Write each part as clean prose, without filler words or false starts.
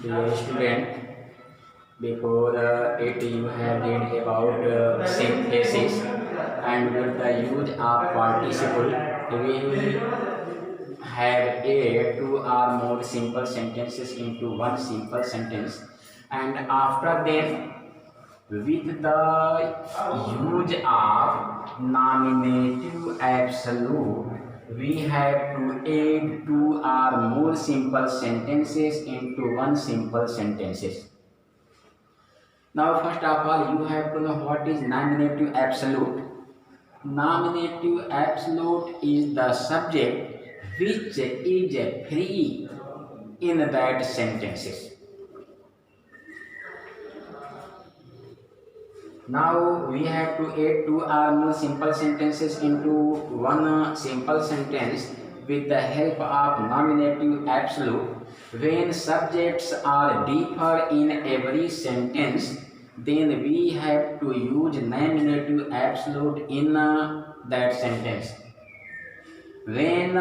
Dear student, before it you have read about synthesis and with the use of participle, we have a two or more simple sentences into one simple sentence, and after that, with the use of nominative absolute, we have to add two or more simple sentences into one simple sentences. Now, first of all, you have to know what is nominative absolute. Nominative absolute is the subject which is free in that sentences. Now we have to add two or more simple sentences into one simple sentence with the help of nominative absolute. When subjects are differ in every sentence, then we have to use nominative absolute in that sentence. When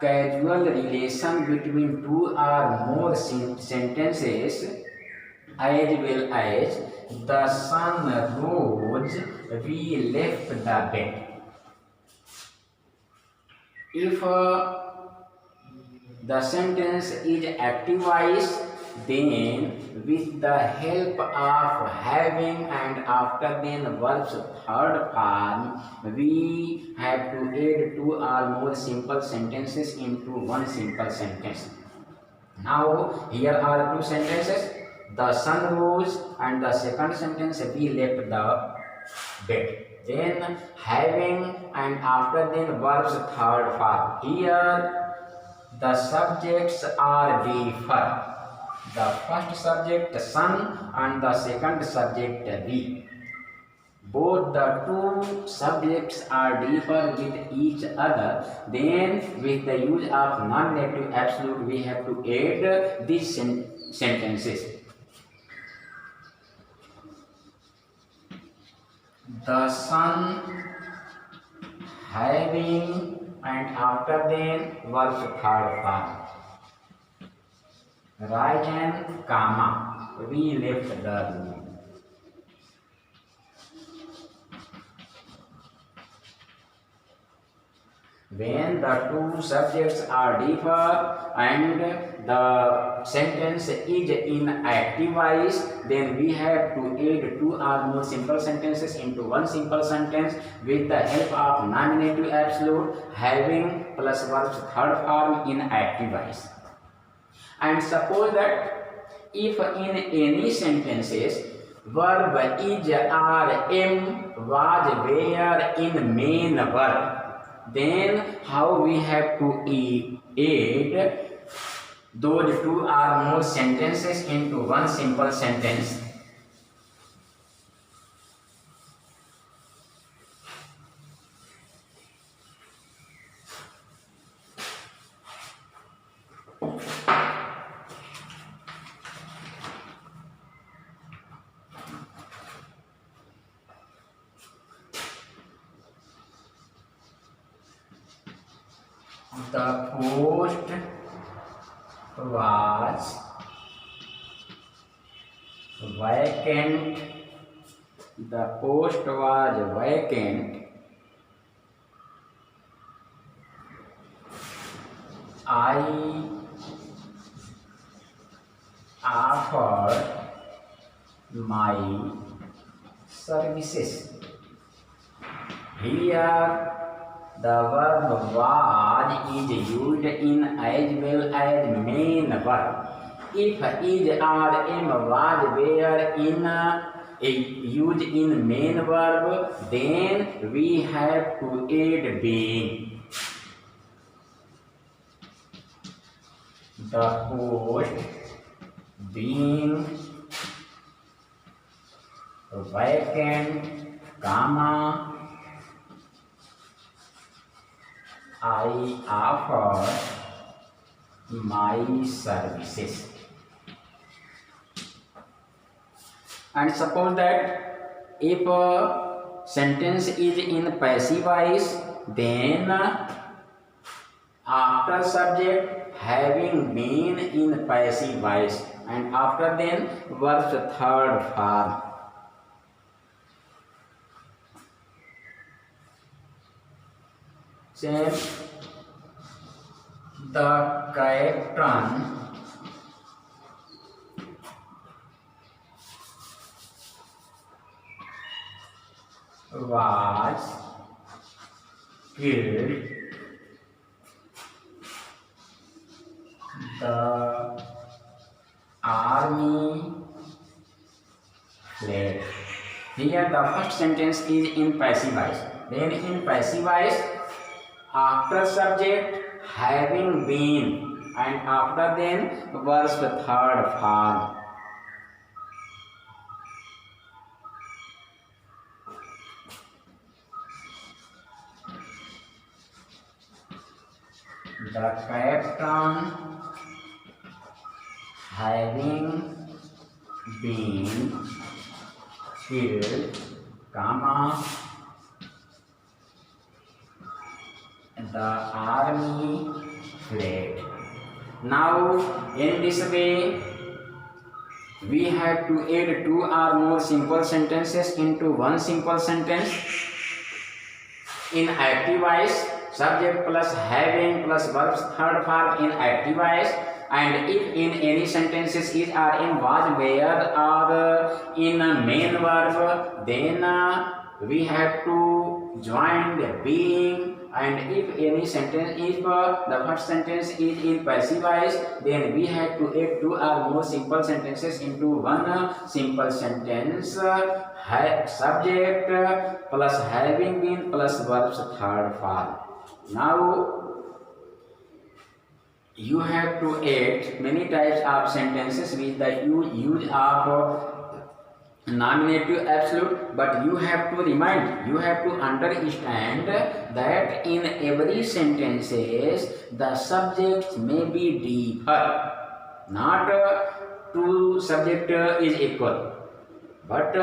casual relation between two or more sentences, as well as the sun rose, we left the bed. If the sentence is active voice, then with the help of having and after then verbs third form, we have to add two or more simple sentences into one simple sentence. Now here are two sentences. The sun rose, and the second sentence we left the bed. Then having and after then verbs third form. Here the subjects are differ. The first subject sun and the second subject we. Both the two subjects are differ with each other. Then with the use of non-negative absolute we have to add these sentences. The sun having and after then verbs third form. Right and comma. We left the room. When the two subjects are differ and the sentence is in active voice, then we have to add two or more simple sentences into one simple sentence with the help of nominative absolute, having plus verbs third form in active voice. And suppose that if in any sentences verb is or am was where in main verb, then how we have to add those two or more sentences into one simple sentence. The post was vacant. The post was vacant. I offered my services. Here the verb was is used in as well as main verb. If is or am was were in used in main verb, then we have to add being. The post being vacant, comma, I offer my services. And suppose that if a sentence is in passive voice, then after subject having been in passive voice and after then verb's third form. Same, the captain was killed. The army fled. Here the first sentence is in passive voice. Then in passive voice, after subject having been, and after then verse third form. The captain having been killed, comma, the army fled. Now in this way we have to add two or more simple sentences into one simple sentence. In active voice, subject plus having plus verbs third form in active voice, and if in any sentences is or in was, where, or in a main verb, then we have to join the being. And if any sentence, if the first sentence is in passive voice, then we have to add two or more simple sentences into one simple sentence. Subject plus having been plus verbs third form. Now you have to add many types of sentences with the use of nominative absolute, but you have to remind, you have to understand that in every sentences the subject may be differ. Not two subject is equal, but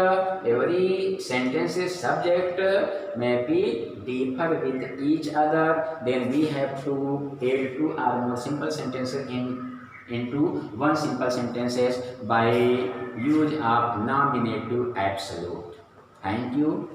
every sentence's subject may be differ with each other. Then we have to add two or more simple sentences into one simple sentences by use of nominative absolute. Thank you.